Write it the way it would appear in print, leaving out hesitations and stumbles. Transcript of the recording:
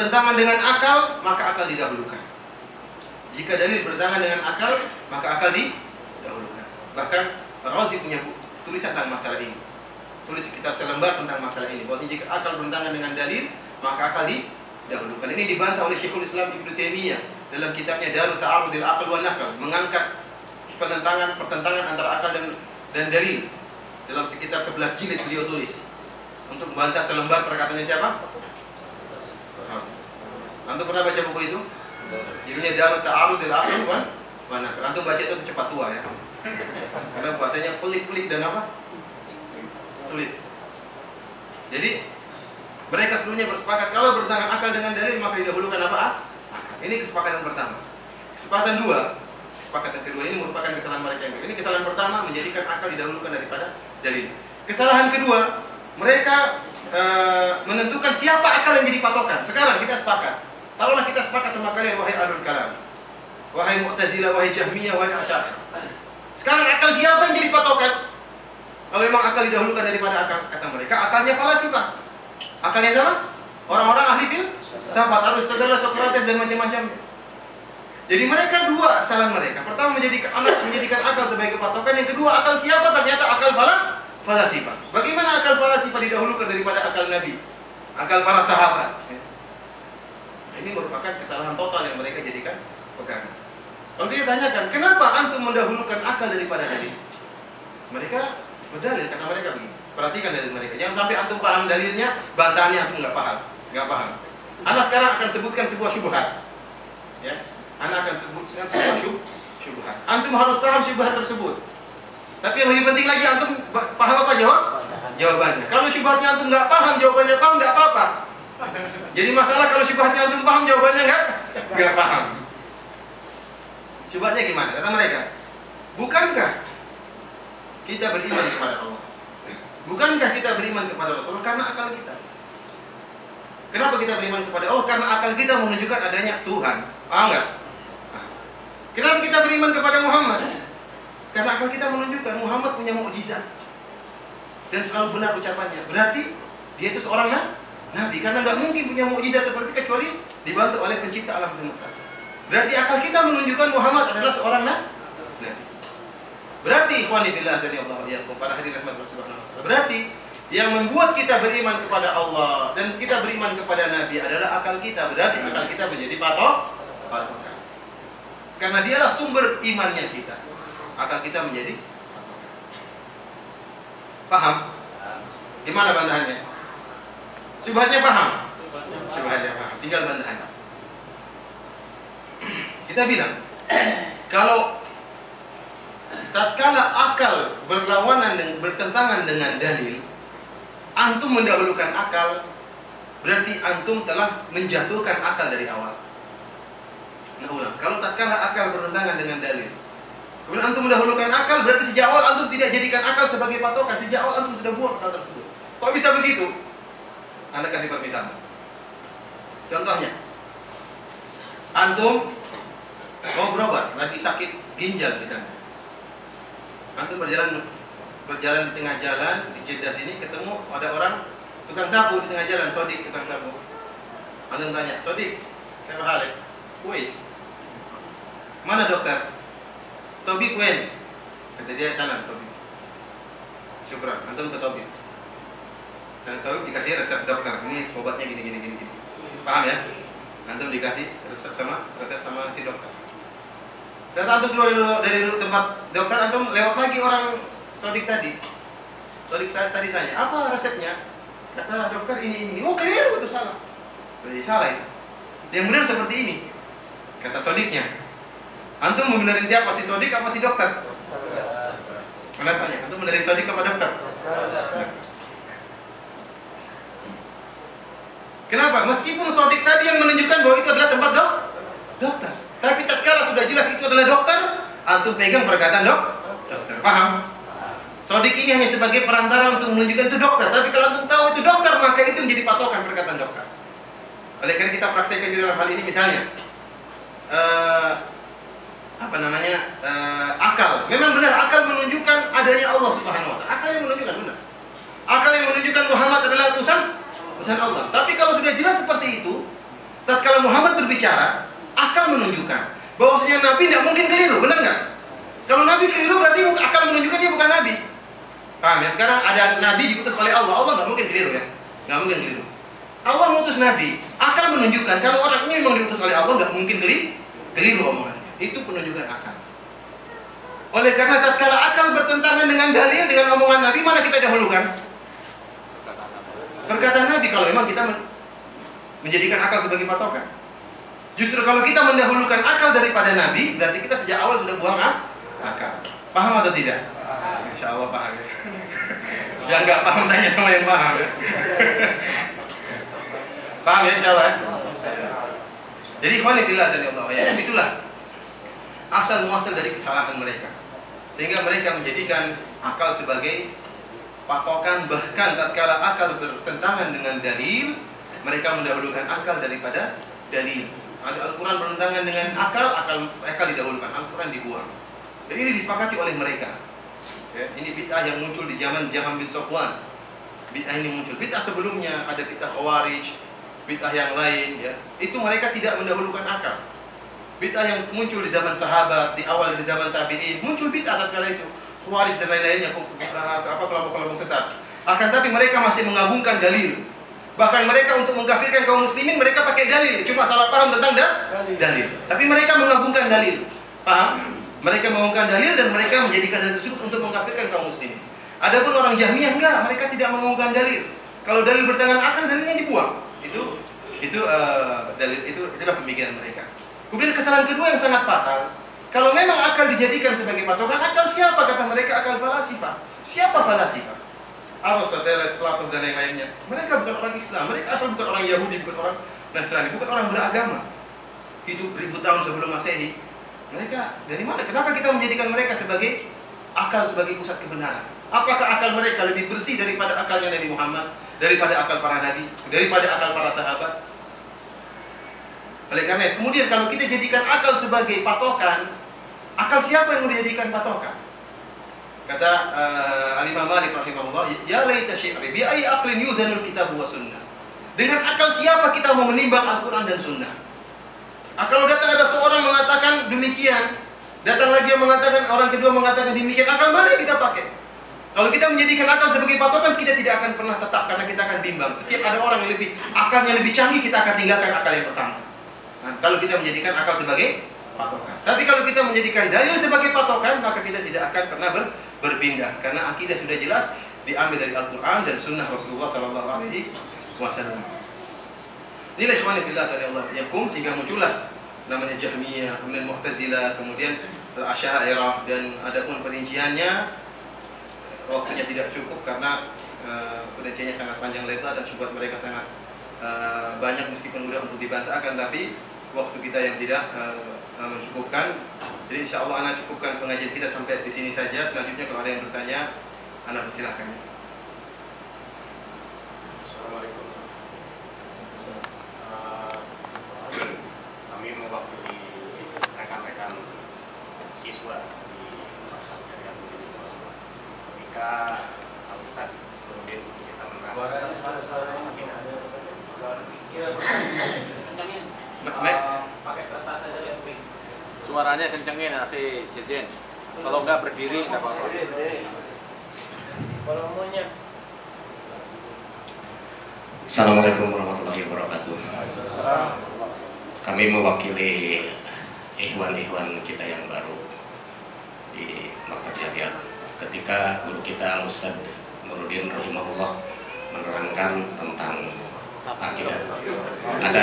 bertentangan dengan akal, maka akal didahulukan. Jika dalil bertentangan dengan akal, maka akal didahulukan. Bahkan Razi punya tulisan tentang masalah ini. Tulis sekitar selembar tentang masalah ini. Bahwa jika akal bertentangan dengan dalil, maka akal didahulukan. Ini dibantah oleh Syekhul Islam Ibnu Taimiyah dalam kitabnya Darut Ta'arudil Aql wa Naql, mengangkat pertentangan antara akal dan dalil. Dalam sekitar 11 jilid beliau tulis untuk membantah selembar perkataannya siapa? Antum pernah baca buku itu? Judulnya Darut Ta'arudil Aql wa Naql. Antum baca itu cepat tua ya. Karena bahasanya pelik-pelik dan apa? Sulit. Jadi mereka seluruhnya bersepakat kalau bertentangan akal dengan dalil maka didahulukan apa? Akal. Ini kesepakatan pertama. Kesepakatan kedua ini merupakan kesalahan mereka yang kedua. Ini kesalahan pertama, menjadikan akal didahulukan daripada dalil. Kesalahan kedua, mereka menentukan siapa akal yang jadi patokan. Sekarang kita sepakat. Taruhlah kita sepakat sama kalian, wahai ahlul kalam, wahai Mu'tazilah, wahai Jahmiyah, wahai Asy'ariyah. Sekarang akal siapa yang jadi patokan? Kalau memang akal didahulukan daripada akal, kata mereka, akalnya falasifah. Akalnya siapa? Orang-orang ahli filsafat, Aristoteles, Socrates dan macam-macamnya. Jadi mereka dua kesalahan mereka. Pertama menjadikan akal sebagai patokan, yang kedua akal siapa? Ternyata akal falasifah. Bagaimana akal falasifah didahulukan daripada akal Nabi, akal para sahabat? Ini merupakan kesalahan total yang mereka jadikan pegangan. Kalau kita tanyakan, kenapa antum mendahulukan akal daripada dalil? Mereka berdalil, kata mereka begini. Perhatikan dalil mereka. Jangan sampai antum paham dalilnya, bantahannya antum nggak paham. Anda sekarang akan sebutkan sebuah syubhat. Ya, Anda akan sebutkan sebuah syubhat. Antum harus paham syubhat tersebut. Tapi yang lebih penting lagi, antum paham apa jawabannya. Kalau syubhatnya antum nggak paham, jawabannya paham, nggak apa-apa. Jadi masalah kalau syubhatnya antum paham, jawabannya nggak paham. Syubhatnya gimana? Kata mereka, bukankah kita beriman kepada Allah? Bukankah kita beriman kepada Rasulullah karena akal kita? Kenapa kita beriman kepada Allah? Karena akal kita menunjukkan adanya Tuhan. Enggak? Kenapa kita beriman kepada Muhammad? Karena akal kita menunjukkan Muhammad punya mukjizat dan selalu benar ucapannya. Berarti dia itu seorang nabi, karena nggak mungkin punya mukjizat seperti kecuali dibantu oleh pencipta alam semesta. Berarti akal kita menunjukkan Muhammad adalah seorang nabi. Berarti ikhwani fillah Allah ya, para hadirin rahmat subhanahu wa ta'ala. Berarti yang membuat kita beriman kepada Allah dan kita beriman kepada Nabi adalah akal kita. Berarti akal kita menjadi patokan. Karena dialah sumber imannya kita. Akal kita menjadi paham? Gimana bantahannya? Syubhatnya paham? Syubhatnya paham. Tinggal bantahannya. Kita bilang, kalau tatkala akal berlawanan dan bertentangan dengan dalil, antum mendahulukan akal, berarti antum telah menjatuhkan akal dari awal. Nah ulang, kalau tatkala akal bertentangan dengan dalil, kemudian antum mendahulukan akal, berarti sejak awal antum tidak jadikan akal sebagai patokan. Sejak awal antum sudah buang akal tersebut. Kok bisa begitu? Anda kasih permisalan. Contohnya, antum mau berobat, lagi sakit ginjal misalnya. Antum berjalan di tengah jalan di Jeddah sini, ketemu ada orang tukang sapu di tengah jalan, Sodik tukang sapu. Antum tanya, Sodik, kaifa halek? Kuis. Mana dokter? Tobib wen. Kata dia, sana Tobib. Syukran, antum ke Tobib. Sana Tobib dikasih resep dokter. Ini obatnya gini. Paham ya? Antum dikasih resep sama si dokter. Dan antum keluar dari tempat dokter, antum lewat lagi orang Sodik tadi. Sodik tadi tanya, apa resepnya? Kata dokter ini. Oh keliru, itu salah. Berarti salah itu. Yang benar seperti ini. Kata Sodiknya. Antum membenerin siapa? Si Sodik apa si dokter? Mana tanya, antum benerin Sodik apa dokter? Kenapa? Meskipun Sodik tadi yang menunjukkan bahwa itu adalah tempat dokter. Tapi tatkala sudah jelas itu adalah dokter, antum pegang perkataan dokter. Paham? Sodik ini hanya sebagai perantara untuk menunjukkan itu dokter. Tapi kalau antum tahu itu dokter, maka itu menjadi patokan perkataan dokter. Oleh karena kita praktekkan di dalam hal ini misalnya, akal. Memang benar akal menunjukkan adanya Allah Subhanahu wa ta'ala. Akal yang menunjukkan benar. Akal yang menunjukkan Muhammad adalah utusan Allah. Tapi kalau sudah jelas seperti itu, tatkala Muhammad berbicara, akal menunjukkan bahwasanya Nabi tidak mungkin keliru, benar nggak? Kalau Nabi keliru berarti akal menunjukkan dia bukan Nabi. Paham ya? Sekarang ada Nabi diutus oleh Allah, Allah nggak mungkin keliru ya, nggak mungkin keliru. Allah mengutus Nabi, akal menunjukkan kalau orang ini memang diutus oleh Allah nggak mungkin keliru omongannya. Itu penunjukan akal. Oleh karena tatkala akal bertentangan dengan dalil, dengan omongan Nabi, mana kita dahulukan? Perkataan Nabi, kalau memang kita menjadikan akal sebagai patokan. Justru kalau kita mendahulukan akal daripada Nabi, berarti kita sejak awal sudah buang akal. Paham atau tidak? Insya Allah paham ya. Yang nggak paham tanya sama yang paham ya. Paham ya insya Allah ya? Jadi ikhwanifillah ya, itulah asal muasal dari kesalahan mereka. Sehingga mereka menjadikan akal sebagai patokan, bahkan tatkala akal bertentangan dengan dalil, mereka mendahulukan akal daripada dalil. Ada Al-Quran bertentangan dengan akal didahulukan, Al-Quran dibuang. Jadi ini disepakati oleh mereka. Ya, ini bid'ah yang muncul di zaman Jaham bin Safwan. Bid'ah ini muncul. Bid'ah sebelumnya ada bid'ah Khawarij, bid'ah yang lain. Ya, itu mereka tidak mendahulukan akal. Bid'ah yang muncul di zaman sahabat, di awal di zaman tabi'in, muncul bid'ah tatkala itu. Khawarij dan lain-lainnya, kelompok-kelompok sesat. Akan tapi mereka masih mengagungkan dalil. Bahkan mereka untuk mengkafirkan kaum muslimin mereka pakai dalil, cuma salah paham tentang dalil. Tapi mereka mengagungkan dalil. Paham? Mereka mengagungkan dalil dan mereka menjadikan dalil tersebut untuk mengkafirkan kaum muslimin. Adapun orang Jahmiyah enggak, mereka tidak mengagungkan dalil. Kalau dalil bertentangan akal, dalilnya dibuang. Itulah pemikiran mereka. Kemudian kesalahan kedua yang sangat fatal. Kalau memang akal dijadikan sebagai patokan, akal siapa? Kata mereka akal falasifah. Siapa falasifah? Aristoteles, Plato dan yang lainnya. Mereka bukan orang Islam, mereka asal bukan orang Yahudi, bukan orang Nasrani, bukan orang beragama. Hidup ribu tahun sebelum Masehi. Mereka dari mana? Kenapa kita menjadikan mereka sebagai akal, sebagai pusat kebenaran? Apakah akal mereka lebih bersih daripada akalnya Nabi Muhammad, daripada akal para nabi, daripada akal para sahabat? Oleh karena kemudian kalau kita jadikan akal sebagai patokan, akal siapa yang mau dijadikan patokan? Kata Al-Imam Malik rahimahullah, ya laita syi'ri bi ayyi aqlin yuzanul kitab wa sunnah. Dengan akal siapa kita mau menimbang Al-Quran dan Sunnah? Kalau datang ada seorang mengatakan demikian, datang lagi yang mengatakan, orang kedua mengatakan demikian, akal mana yang kita pakai? Kalau kita menjadikan akal sebagai patokan, kita tidak akan pernah tetap, karena kita akan bimbang. Setiap ada orang yang akalnya lebih canggih, kita akan tinggalkan akal yang pertama. Nah, kalau kita menjadikan akal sebagai patokan. Tapi kalau kita menjadikan dalil sebagai patokan, maka kita tidak akan pernah berpindah, karena akidah sudah jelas diambil dari Al-Quran dan Sunnah Rasulullah SAW. Inilah ikhwanifillah sallallahu alaihi wasallam, sehingga muncullah namanya Jahmiyah, kemudian Mu'tazilah, kemudian Asy'ariyah, dan adapun perinciannya waktunya tidak cukup karena perinciannya sangat panjang lebar dan syubhat mereka sangat banyak, meskipun mudah untuk dibantahkan, tapi waktu kita yang tidak mencukupkan. Jadi insya Allah anak cukupkan pengajian kita sampai di sini saja. Selanjutnya kalau ada yang bertanya, anak persilahkan. Assalamualaikum. Kami mewakili rekan-rekan siswa di Masyarakat Jariah ketika Pak Ustadz kemudian kita menerangkan pakai kertas saja ya. Suaranya kencengin, akhi Jejen. Kalau enggak berdiri enggak apa-apa. Kalau umumnya. Assalamualaikum warahmatullahi wabarakatuh. Kami mewakili ikhwan-ikhwan kita yang baru di Makkah Jariah. Ketika guru kita Ustaz Nuruddin rahimahullah menerangkan tentang akidah, ada